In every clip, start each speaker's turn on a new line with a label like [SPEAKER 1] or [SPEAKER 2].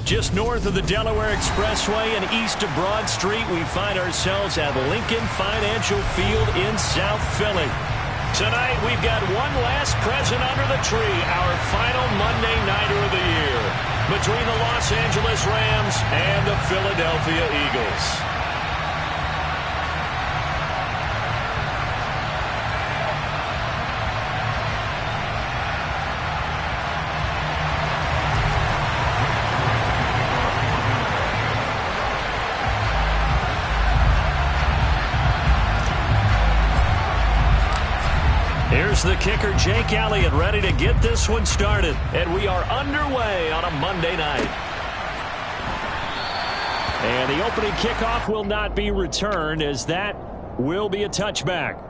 [SPEAKER 1] Just north of the Delaware Expressway and east of Broad Street, we find ourselves at Lincoln Financial Field in South Philly. Tonight, we've got one last present under the tree, our final Monday Nighter of the year, between the Los Angeles Rams and the Philadelphia Eagles. Here's the kicker, Jake Elliott, ready to get this one started. And we are underway on a Monday night. And the opening kickoff will not be returned, as that will be a touchback.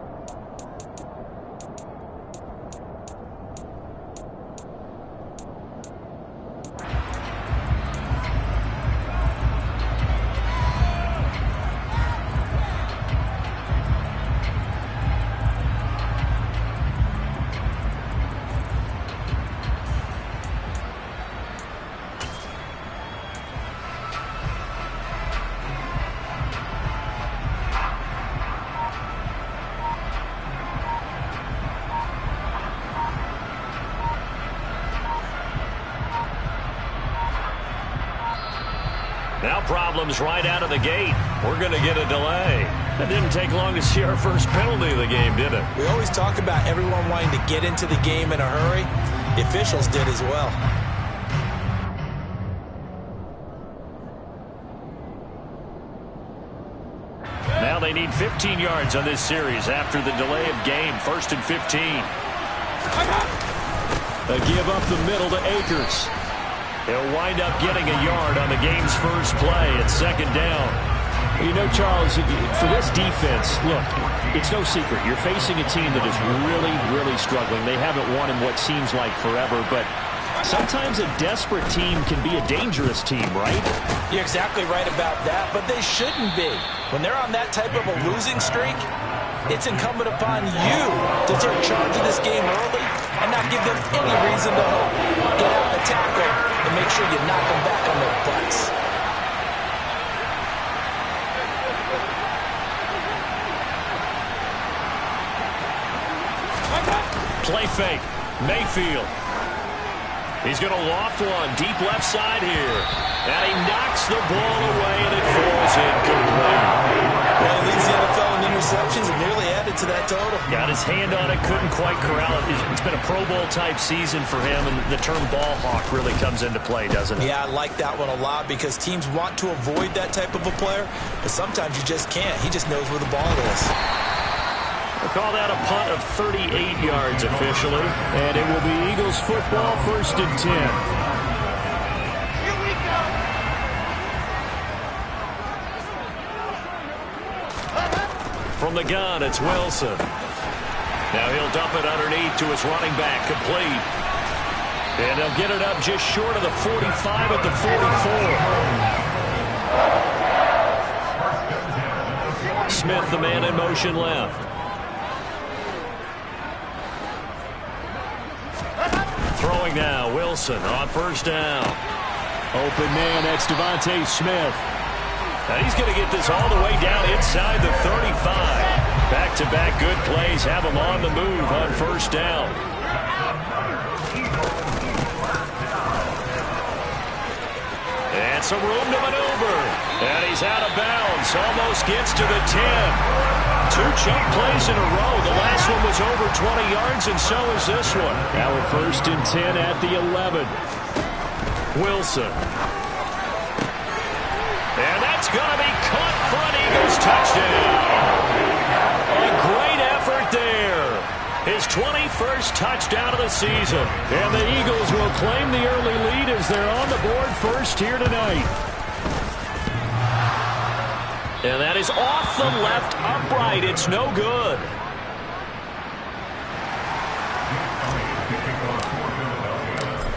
[SPEAKER 1] Now problems right out of the gate. We're going to get a delay. It didn't take long to see our first penalty of the game, did it?
[SPEAKER 2] We always talk about everyone wanting to get into the game in a hurry. The officials did as well.
[SPEAKER 1] Now they need 15 yards on this series after the delay of game. 1st and 15. A give up the middle to Akers. He'll wind up getting a yard on the game's first play at 2nd down.
[SPEAKER 3] You know, Charles, for this defense, look, it's no secret. You're facing a team that is really, really struggling. They haven't won in what seems like forever, but sometimes a desperate team can be a dangerous team, right?
[SPEAKER 2] You're exactly right about that, but they shouldn't be. When they're on that type of a losing streak, it's incumbent upon you to take charge of this game early and not give them any reason to hope. Get out the tackle and make sure you knock them back on their butts.
[SPEAKER 1] Play fake. Mayfield. He's going to loft one deep left side here. And he knocks the ball away, and it falls incomplete.
[SPEAKER 2] Well, he leads the NFL in interceptions and nearly added to that total.
[SPEAKER 1] Got his hand on it, couldn't quite corral it. It's been a Pro Bowl-type season for him, and the term ball hawk really comes into play, doesn't it?
[SPEAKER 2] Yeah, I like that one a lot because teams want to avoid that type of a player, but sometimes you just can't. He just knows where the ball is.
[SPEAKER 1] We'll call that a punt of 38 yards officially.
[SPEAKER 3] And it will be Eagles football, 1st and 10.
[SPEAKER 4] Here we go.
[SPEAKER 1] From the gun, it's Wilson. Now he'll dump it underneath to his running back, complete. And they'll get it up just short of the 45 at the 44. Smith, the man in motion left. Throwing now, Wilson on 1st down.
[SPEAKER 3] Open man, that's Devontae Smith.
[SPEAKER 1] And he's going to get this all the way down inside the 35. Back-to-back good plays have him on the move on 1st down. And some room to maneuver. And he's out of bounds. Almost gets to the 10. 2 chunk plays in a row. The last one was over 20 yards, and so is this one.
[SPEAKER 3] Now a 1st and 10 at the 11.
[SPEAKER 1] Wilson. And that's going to be caught for an Eagles touchdown. A great effort there. His 21st touchdown of the season. And the Eagles will claim the early lead as they're on the board first here tonight. And that is off the left upright. It's no good.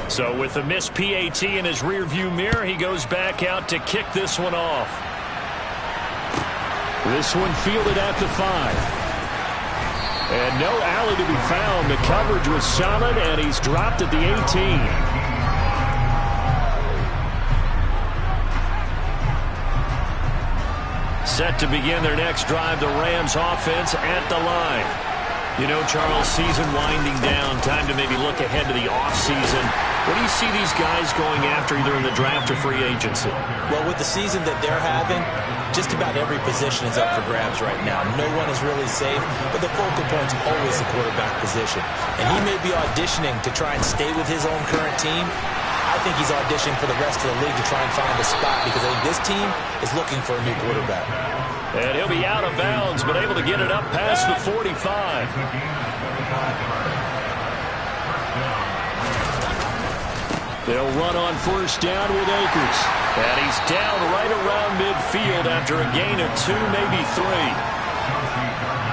[SPEAKER 1] So with the missed PAT in his rearview mirror, he goes back out to kick this one off.
[SPEAKER 3] This one fielded at the 5. And no alley to be found. The coverage was solid, and he's dropped at the 18.
[SPEAKER 1] Set to begin their next drive, the Rams offense at the line. You know, Charles, season winding down, time to maybe look ahead to the offseason. What do you see these guys going after either in the draft or free agency?
[SPEAKER 2] Well, with the season that they're having, just about every position is up for grabs right now. No one is really safe, but the focal point's always the quarterback position. And he may be auditioning to try and stay with his own current team. I think he's auditioning for the rest of the league to try and find a spot because I think this team is looking for a new quarterback.
[SPEAKER 1] And he'll be out of bounds, but able to get it up past the 45. They'll run on first down with Akers. And he's down right around midfield after a gain of 2, maybe 3.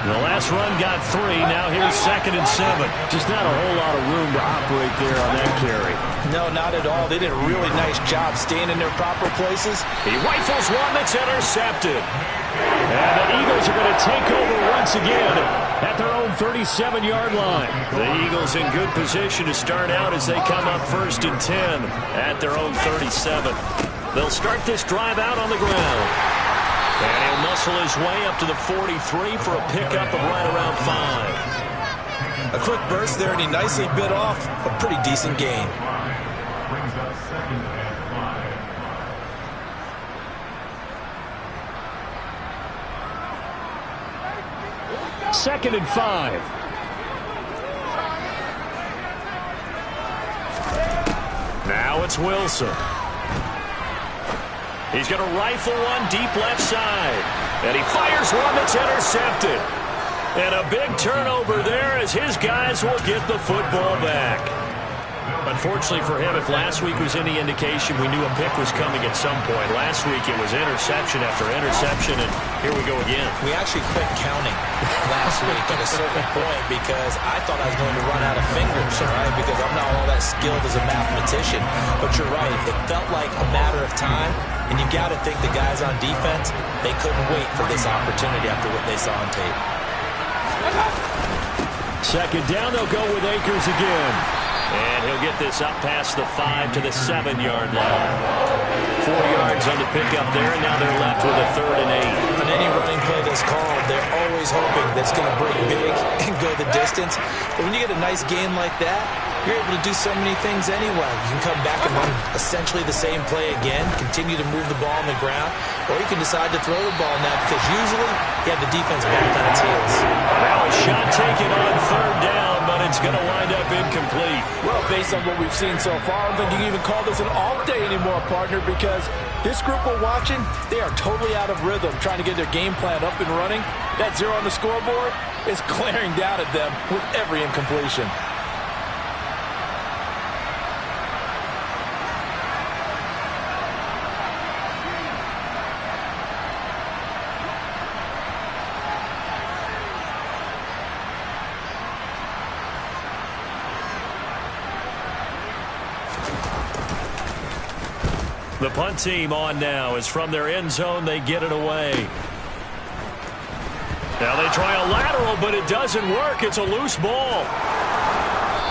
[SPEAKER 1] The last run got 3. Now here's 2nd and 7.
[SPEAKER 3] Just not a whole lot of room to operate there on that carry.
[SPEAKER 2] No, not at all. They did a really nice job staying in their proper places.
[SPEAKER 1] He rifles one that's intercepted. And the Eagles are going to take over once again at their own 37-yard line. The Eagles in good position to start out as they come up 1st and 10 at their own 37. They'll start this drive out on the ground. And he'll muscle his way up to the 43 for a pickup of right around 5.
[SPEAKER 2] A quick burst there, and he nicely bit off a pretty decent gain.
[SPEAKER 3] Second and 5.
[SPEAKER 1] Now it's Wilson. He's going to rifle one deep left side. And he fires one that's intercepted. And a big turnover there as his guys will get the football back. Unfortunately for him, if last week was any indication, we knew a pick was coming at some point. Last week it was interception after interception, and here we go again.
[SPEAKER 2] We actually quit counting last week at a certain point because I thought I was going to run out of fingers, all right, because I'm not all that skilled as a mathematician. But you're right, it felt like a matter of time, and you got to think the guys on defense, they couldn't wait for this opportunity after what they saw on tape.
[SPEAKER 3] Second down, they'll go with Akers again.
[SPEAKER 1] And he'll get this up past the 5 to the 7-yard line. 4 yards on the pickup there, and now they're left with a 3rd and 8.
[SPEAKER 2] On any running play that's called, they're always hoping that's going to break big and go the distance. But when you get a nice gain like that, you're able to do so many things anyway. You can come back and run essentially the same play again, continue to move the ball on the ground, or you can decide to throw the ball now because usually you have the defense back on its heels.
[SPEAKER 1] Well, a shot taken on 3rd down, but it's going to wind up incomplete.
[SPEAKER 5] Well, based on what we've seen so far, I don't think you can even call this an off day anymore, partner, because this group we're watching, they are totally out of rhythm, trying to get their game plan up and running. That 0 on the scoreboard is glaring down at them with every incompletion.
[SPEAKER 1] The punt team on now as from their end zone they get it away. Now they try a lateral, but it doesn't work. It's a loose ball.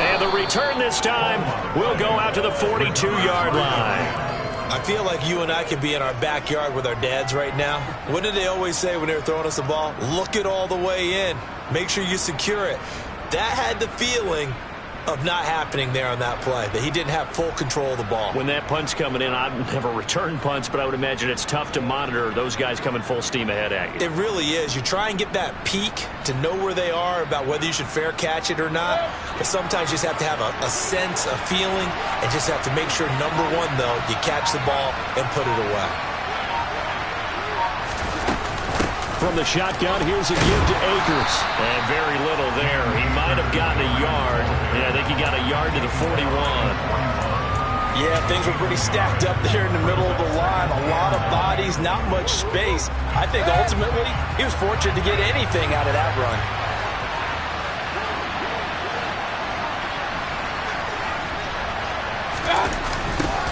[SPEAKER 1] And the return this time will go out to the 42-yard line.
[SPEAKER 2] I feel like you and I could be in our backyard with our dads right now. What did they always say when they were throwing us the ball? Look it all the way in. Make sure you secure it. That had the feeling of not happening there on that play, that he didn't have full control of the ball.
[SPEAKER 1] When that punt's coming in, I've never returned punts, but I would imagine it's tough to monitor those guys coming full steam ahead at you.
[SPEAKER 2] It really is. You try and get that peek to know where they are about whether you should fair catch it or not, but sometimes you just have to have a sense, a feeling, and just have to make sure, number one, though, you catch the ball and put it away.
[SPEAKER 3] From the shotgun, here's a give to Akers.
[SPEAKER 1] And very little there. He might have gotten a yard. Yeah, I think he got a yard to the 41.
[SPEAKER 5] Yeah, things were pretty stacked up there in the middle of the line. A lot of bodies, not much space. I think ultimately he was fortunate to get anything out of that run.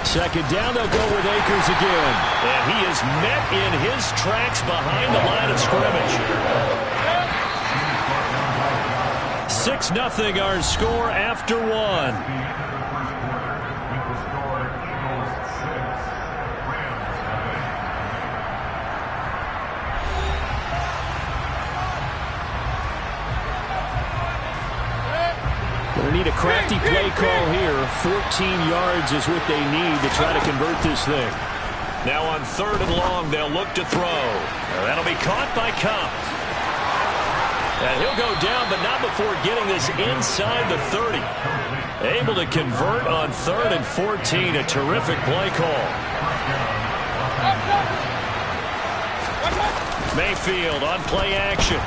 [SPEAKER 3] Second down, they'll go with Akers again.
[SPEAKER 1] And he is met in his tracks behind the line of scrimmage. 6-0 our score after one.
[SPEAKER 3] need a crafty play call here. 14 yards is what they need to try to convert this thing.
[SPEAKER 1] Now on 3rd and long, they'll look to throw. That'll be caught by Cup. And he'll go down, but not before getting this inside the 30. Able to convert on 3rd and 14. A terrific play call. Mayfield on play action.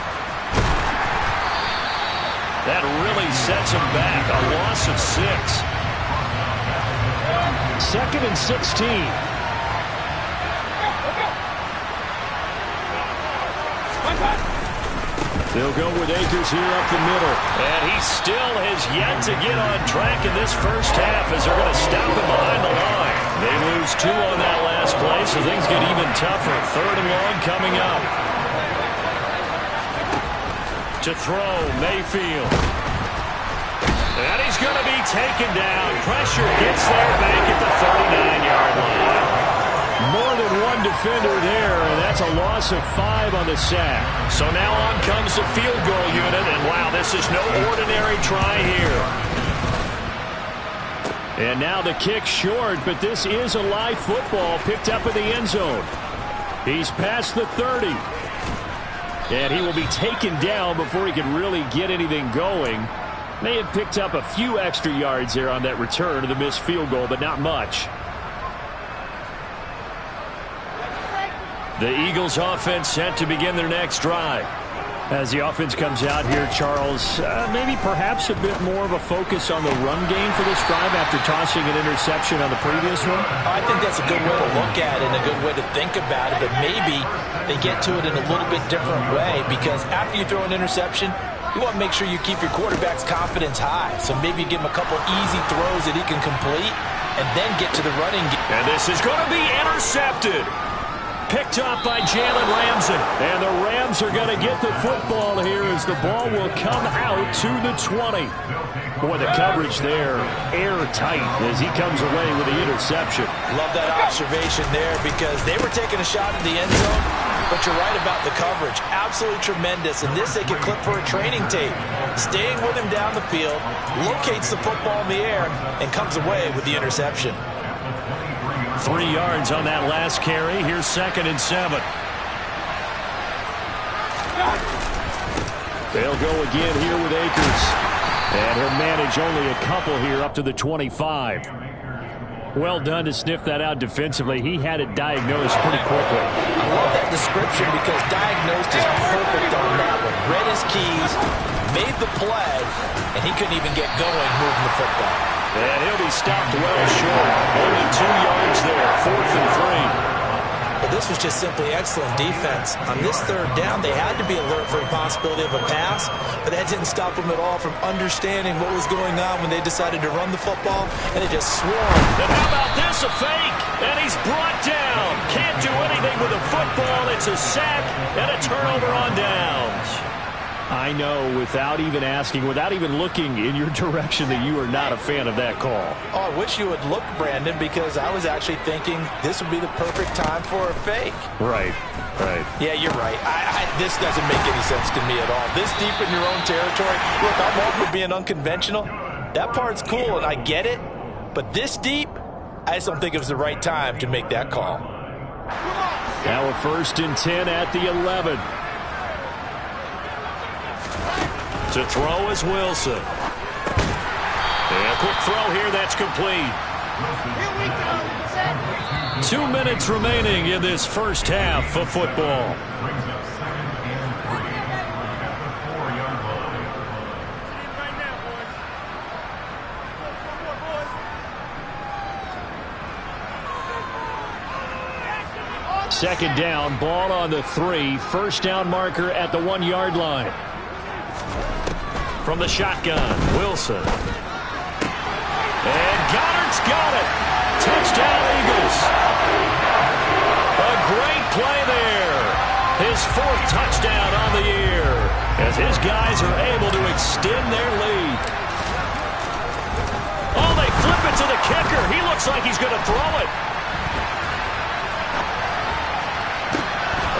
[SPEAKER 1] That really sets him back. A loss of 6.
[SPEAKER 3] 2nd and 16. They'll go with Akers here up the middle.
[SPEAKER 1] And he still has yet to get on track in this first half as they're going to stop him behind the line. They lose 2 on that last play, so things get even tougher. 3rd and long coming up. To throw, Mayfield. And he's going to be taken down. Pressure gets there back at the 39-yard line.
[SPEAKER 3] More than one defender there, and that's a loss of 5 on the sack.
[SPEAKER 1] So now on comes the field goal unit, and wow, this is no ordinary try here.
[SPEAKER 3] And now the kick short, but this is a live football picked up in the end zone. He's past the 30. And he will be taken down before he can really get anything going. May have picked up a few extra yards there on that return of the missed field goal, but not much.
[SPEAKER 1] The Eagles offense set to begin their next drive.
[SPEAKER 3] As the offense comes out here, Charles, maybe perhaps a bit more of a focus on the run game for this drive after tossing an interception on the previous one?
[SPEAKER 2] I think that's a good way to look at it and a good way to think about it, but maybe they get to it in a little bit different way because after you throw an interception, you want to make sure you keep your quarterback's confidence high. So maybe you give him a couple easy throws that he can complete and then get to the running game.
[SPEAKER 1] And this is going to be intercepted. Picked up by Jalen Ramsey.
[SPEAKER 3] And the Rams are going to get the football here as the ball will come out to the 20. Boy, the coverage there, airtight as he comes away with the interception.
[SPEAKER 2] Love that observation there because they were taking a shot at the end zone, but you're right about the coverage. Absolutely tremendous. And this they can clip for a training tape. Staying with him down the field, locates the football in the air, and comes away with the interception.
[SPEAKER 1] 3 yards on that last carry. Here's 2nd and 7.
[SPEAKER 3] They'll go again here with Akers. And he'll manage only a couple here up to the 25. Well done to sniff that out defensively. He had it diagnosed pretty quickly.
[SPEAKER 2] I love that description because diagnosed is perfect on that one. Read his keys, made the play, and he couldn't even get going moving the football.
[SPEAKER 1] And he'll be stopped well short. Only 2 yards there, 4th and 3.
[SPEAKER 2] But this was just simply excellent defense. On this 3rd down, they had to be alert for a possibility of a pass, but that didn't stop them at all from understanding what was going on when they decided to run the football, and they just swarmed.
[SPEAKER 1] And how about this, a fake? And he's brought down. Can't do anything with a football. It's a sack and a turnover on downs.
[SPEAKER 3] I know, without even asking, without even looking in your direction, that you are not a fan of that call.
[SPEAKER 2] Oh, I wish you would look, Brandon, because I was actually thinking this would be the perfect time for a fake.
[SPEAKER 3] Right.
[SPEAKER 2] Yeah, you're right. This doesn't make any sense to me at all. This deep in your own territory, look, I'm all for being unconventional. That part's cool, and I get it. But this deep, I just don't think it was the right time to make that call.
[SPEAKER 3] Now a 1st and 10 at the 11.
[SPEAKER 1] To throw is Wilson. And a quick throw here, that's complete.
[SPEAKER 4] Here we go. Set.
[SPEAKER 1] 2 minutes remaining in this first half of football.
[SPEAKER 3] Second down, ball on the 3. First down marker at the 1-yard line.
[SPEAKER 1] From the shotgun, Wilson. And Goddard's got it. Touchdown, Eagles. A great play there. His 4th touchdown on the year as his guys are able to extend their lead. Oh, they flip it to the kicker. He looks like he's going to throw it.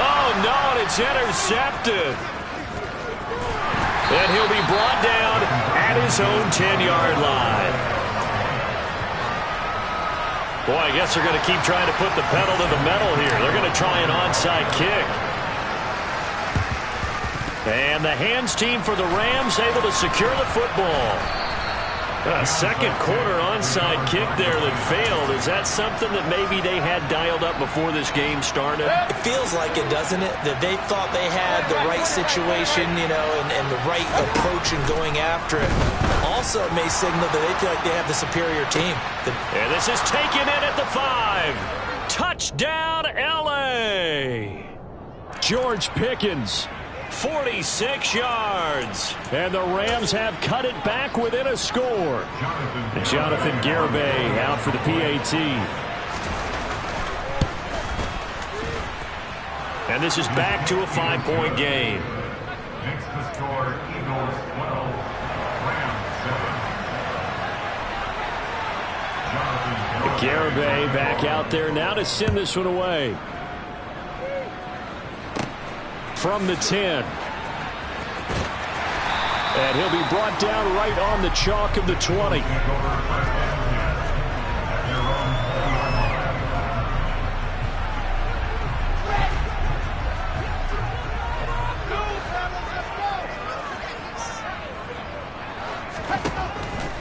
[SPEAKER 1] Oh, no, and it's intercepted. And he'll be brought down at at his own 10-yard line. Boy, I guess they're going to keep trying to put the pedal to the metal here. They're going to try an onside kick. And the hands team for the Rams able to secure the football. A second quarter onside kick there that failed. Is that something that maybe they had dialed up before this game started?
[SPEAKER 2] It feels like it, doesn't it? That they thought they had the right situation, you know, and the right approach in going after it. Also, it may signal that they feel like they have the superior team.
[SPEAKER 1] And this is taken in at the 5. Touchdown, L.A. George Pickens. 46 yards. And the Rams have cut it back within a score. And Jonathan Garibay out for the PAT. And this is back to a 5-point game.
[SPEAKER 6] Next to score, Eagles 12, Rams 7.
[SPEAKER 1] Garibay back out there now to send this one away. From the 10. And he'll be brought down right on the chalk of the 20.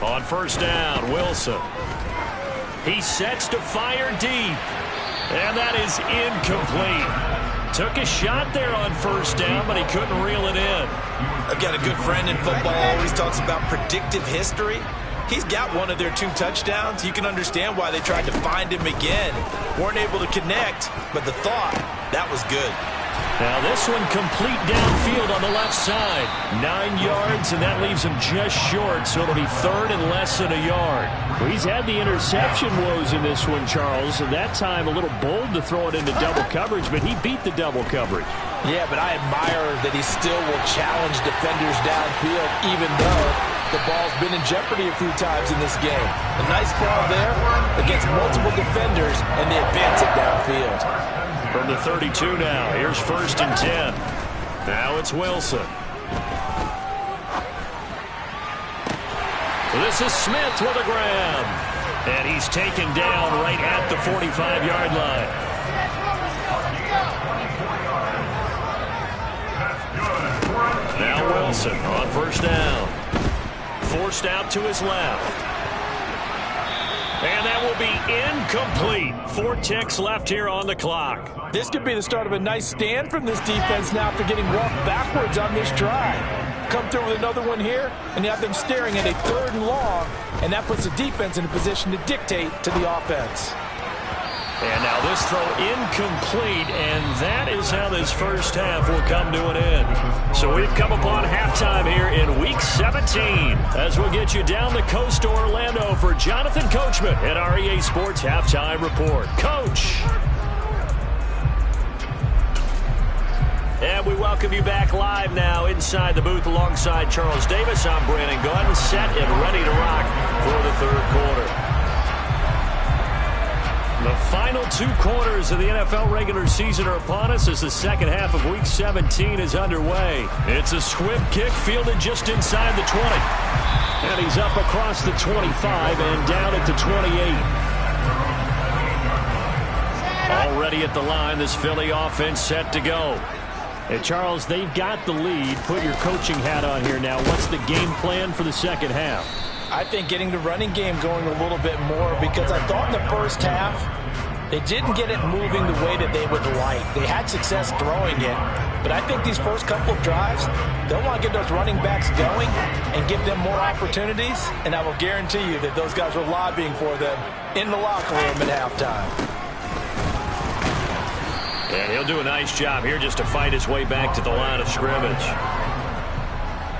[SPEAKER 1] On first down, Wilson. He sets to fire deep. And that is incomplete. Took a shot there on first down, but he couldn't reel it in.
[SPEAKER 2] I've got a good friend in football, always talks about predictive history. He's got one of their 2 touchdowns. You can understand why they tried to find him again. Weren't able to connect, but the thought, that was good.
[SPEAKER 1] Now this one complete downfield on the left side. 9 yards, and that leaves him just short, so it'll be third and less than a yard.
[SPEAKER 3] Well, he's had the interception woes in this one, Charles, and that time a little bold to throw it into double coverage, but he beat the double coverage.
[SPEAKER 5] Yeah, but I admire that he still will challenge defenders downfield, even though the ball's been in jeopardy a few times in this game. A nice ball there against multiple defenders, and they advance it downfield.
[SPEAKER 1] From the 32 now, here's first and 10. Now it's Wilson. This is Smith with a grab. And he's taken down right at the 45-yard line. Now Wilson on first down. Forced out to his left. And that will be incomplete. 4 ticks left here on the clock.
[SPEAKER 5] This could be the start of a nice stand from this defense now after getting walked backwards on this drive. Come through with another one here, and you have them staring at a 3rd and long, and that puts the defense in a position to dictate to the offense.
[SPEAKER 1] And now this throw incomplete, and that is how this first half will come to an end. So we've come upon halftime here in Week 17 as we'll get you down the coast to Orlando for Jonathan Coachman at our EA Sports Halftime Report. Coach! And we welcome you back live now inside the booth alongside Charles Davis. I'm Brandon Gunn, set and ready to rock for the 3rd quarter. The final 2 quarters of the NFL regular season are upon us as the second half of Week 17 is underway. It's a swift kick fielded just inside the 20. And he's up across the 25 and down at the 28. Already at the line, this Philly offense set to go.
[SPEAKER 3] Hey, Charles, they've got the lead. Put your coaching hat on here now. What's the game plan for the second half?
[SPEAKER 5] I think getting the running game going a little bit more, because I thought in the first half they didn't get it moving the way that they would like. They had success throwing it, but I think these first couple of drives, they'll want to get those running backs going and give them more opportunities, and I will guarantee you that those guys were lobbying for them in the locker room at halftime.
[SPEAKER 1] And he'll do a nice job here just to fight his way back to the line of scrimmage.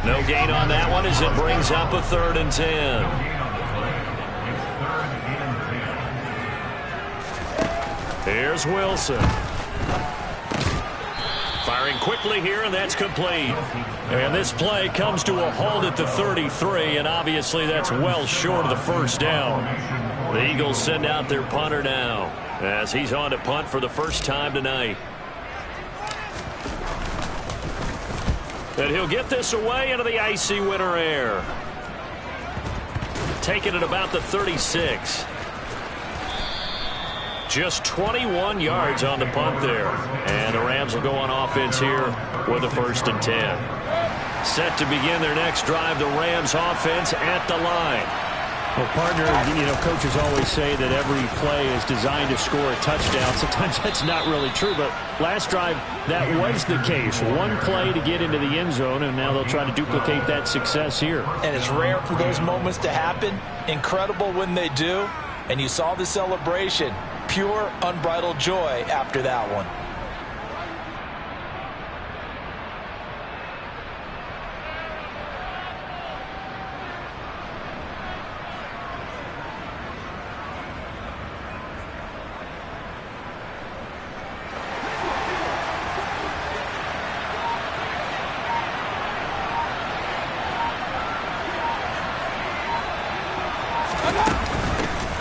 [SPEAKER 1] No gain on that one as it brings up a 3rd and 10. Here's Wilson. Firing quickly here, and that's complete. And this play comes to a halt at the 33, and obviously that's well short of the first down. The Eagles send out their punter now as he's on to punt for the first time tonight. And he'll get this away into the icy winter air. take it at about the 36. Just 21 yards on the punt there. And the Rams will go on offense here with a 1st and 10. Set to begin their next drive, the Rams offense at the line.
[SPEAKER 3] Well, partner, coaches always say that every play is designed to score a touchdown. Sometimes that's not really true, but last drive, that was the case. One play to get into the end zone, and now they'll try to duplicate that success here.
[SPEAKER 2] And it's rare for those moments to happen. Incredible when they do. And you saw the celebration. Pure, unbridled joy after that one.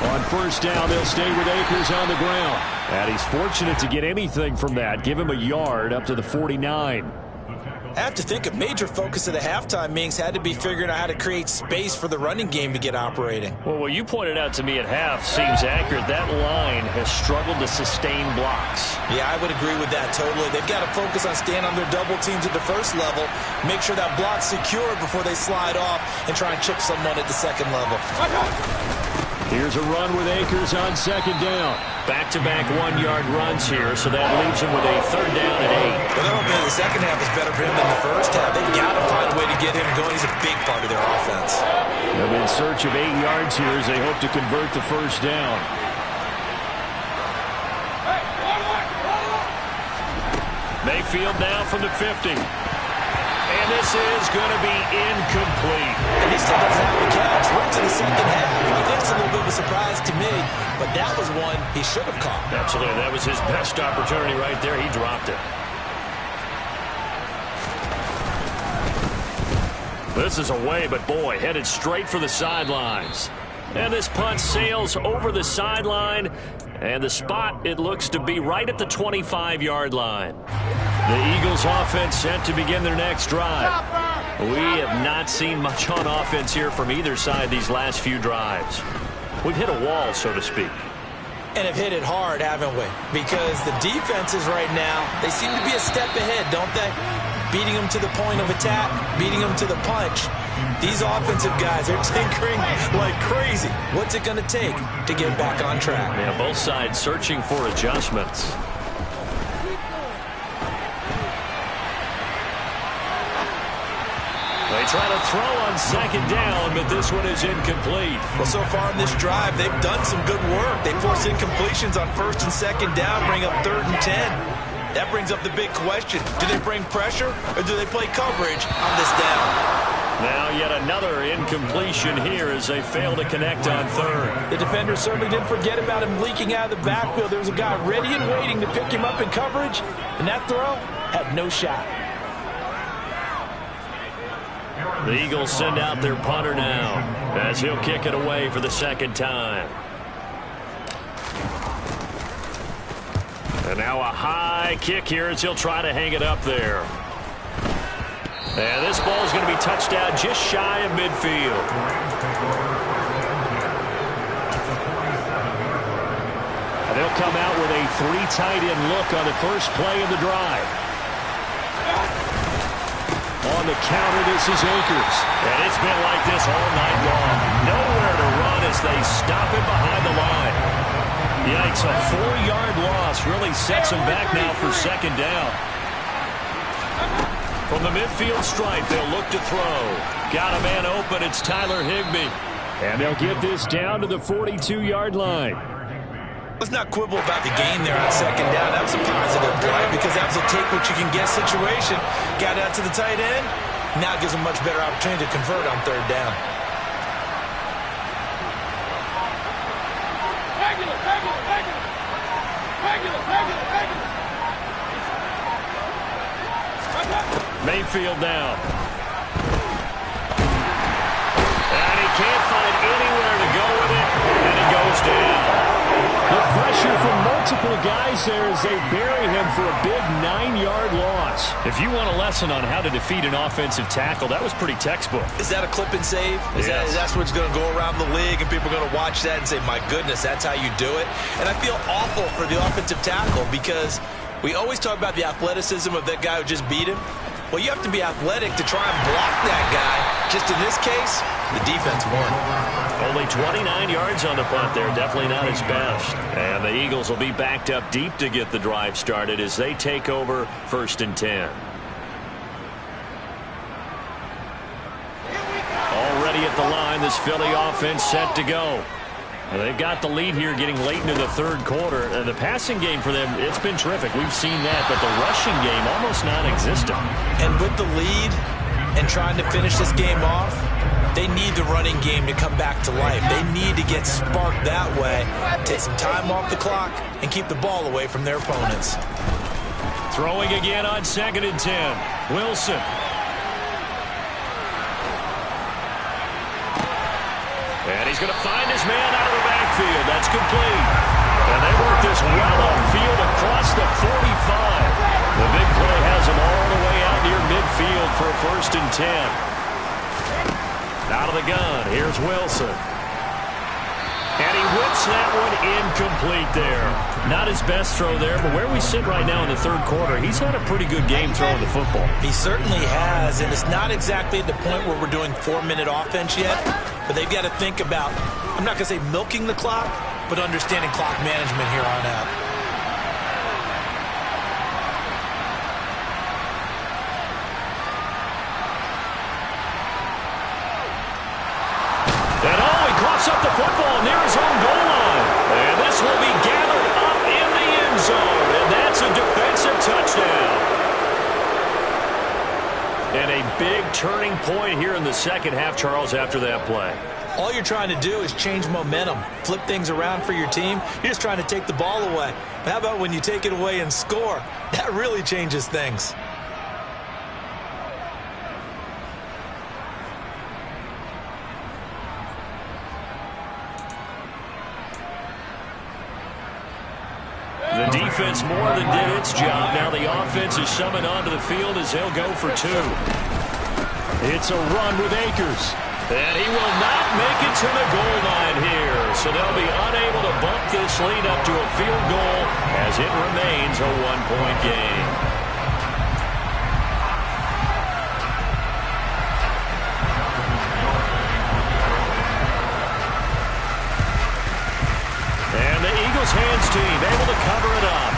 [SPEAKER 3] On 1st down, they'll stay with Akers on the ground. And he's fortunate to get anything from that. Give him a yard up to the 49.
[SPEAKER 2] I have to think a major focus of the halftime meetings had to be figuring out how to create space for the running game to get operating.
[SPEAKER 1] Well, what you pointed out to me at half seems accurate. That line has struggled to sustain blocks.
[SPEAKER 2] Yeah, I would agree with that totally. They've got to focus on staying on their double teams at the first level, make sure that block's secure before they slide off and try and chip someone at the second level.
[SPEAKER 3] Here's a run with Akers on 2nd down.
[SPEAKER 1] Back-to-back 1-yard runs here, so that leaves him with a 3rd down and 8.
[SPEAKER 2] Well, they're hoping the second half is better for him than the first half. They've got to find a way to get him going. He's a big part of their offense.
[SPEAKER 3] They're in search of 8 yards here as they hope to convert the 1st down.
[SPEAKER 1] Mayfield now from the 50. And this is going to be incomplete.
[SPEAKER 2] And he still doesn't have a catch. Went to the second half. I think it's a little bit of a surprise to me, but that was one he should have caught.
[SPEAKER 1] Absolutely. That was his best opportunity right there. He dropped it. This is away, but boy, headed straight for the sidelines. And this punt sails over the sideline. And the spot, it looks to be right at the 25-yard line. The Eagles offense set to begin their next drive. We have not seen much on offense here from either side these last few drives. We've hit a wall, so to speak.
[SPEAKER 2] And have hit it hard, haven't we? Because the defenses right now, they seem to be a step ahead, don't they? Beating them to the point of attack, beating them to the punch. These offensive guys are tinkering like crazy. What's it going to take to get back on track?
[SPEAKER 1] Yeah, both sides searching for adjustments. They try to throw on 2nd down, but this one is incomplete.
[SPEAKER 2] Well, so far in this drive, they've done some good work. They force incompletions on 1st and 2nd down, bring up 3rd and 10. That brings up the big question. Do they bring pressure or do they play coverage on this down?
[SPEAKER 1] Now yet another incompletion here as they fail to connect on 3rd.
[SPEAKER 5] The defender certainly didn't forget about him leaking out of the backfield. There was a guy ready and waiting to pick him up in coverage, and that throw had no shot.
[SPEAKER 1] The Eagles send out their punter now as he'll kick it away for the 2nd time. And now a high kick here as he'll try to hang it up there. And this ball is going to be touched down just shy of midfield. And they'll come out with a 3 tight end look on the first play of the drive. On the counter, this is Akers. And it's been like this all night long. Nowhere to run as they stop him behind the line. Yikes, a 4-yard loss really sets him back now for 2nd down. From the midfield stripe, they'll look to throw. Got a man open, it's Tyler Higbee.
[SPEAKER 3] And they'll get this down to the 42-yard line.
[SPEAKER 2] Let's not quibble about the gain there on 2nd down. That was a positive drive because that was a take-what-you-can-get situation. Got out to the tight end. Now gives them much better opportunity to convert on 3rd down.
[SPEAKER 1] Mayfield now. And he can't find anywhere to go with it, and he goes down.
[SPEAKER 3] The pressure from multiple multiple guys there as they bury him for a big 9-yard loss.
[SPEAKER 1] If you want a lesson on how to defeat an offensive tackle, that was pretty textbook.
[SPEAKER 2] Is that a clip and save?
[SPEAKER 1] Yes.
[SPEAKER 2] That's what's going to go around the league, and people are going to watch that and say, my goodness, that's how you do it? And I feel awful for the offensive tackle because we always talk about the athleticism of that guy who just beat him. Well, you have to be athletic to try and block that guy. Just in this case, the defense won.
[SPEAKER 1] Only 29 yards on the punt there. Definitely not his best. And the Eagles will be backed up deep to get the drive started as they take over 1st and 10. Already at the line, this Philly offense set to go. Well, they've got the lead here getting late into the 3rd quarter. The passing game for them, it's been terrific. We've seen that, but the rushing game almost non-existent.
[SPEAKER 2] And with the lead and trying to finish this game off, they need the running game to come back to life. They need to get sparked that way, take some time off the clock, and keep the ball away from their opponents.
[SPEAKER 1] Throwing again on 2nd and 10. Wilson. And he's going to find his man out of the backfield. That's complete. And they work this well upfield across the 45. The big play has him all the way out near midfield for a 1st and 10. Out of the gun, here's Wilson. And he whips that one incomplete there. Not his best throw there, but where we sit right now in the 3rd quarter, he's had a pretty good game throwing the football.
[SPEAKER 2] He certainly has, and it's not exactly at the point where we're doing 4-minute offense yet, but they've got to think about, I'm not going to say milking the clock, but understanding clock management here on out.
[SPEAKER 1] And he coughs up the football near his own goal line. And this will be gathered up in the end zone. And that's a defensive touchdown. And a big turning point here in the 2nd half, Charles, after that play.
[SPEAKER 2] All you're trying to do is change momentum, flip things around for your team. You're just trying to take the ball away. But how about when you take it away and score? That really changes things.
[SPEAKER 1] The defense more than did its job. Now the offense is summoned onto the field as they'll go for 2. It's a run with Akers. And he will not make it to the goal line here. So they'll be unable to bump this lead up to a field goal as it remains a 1-point game. And the Eagles hands team able to cover it up.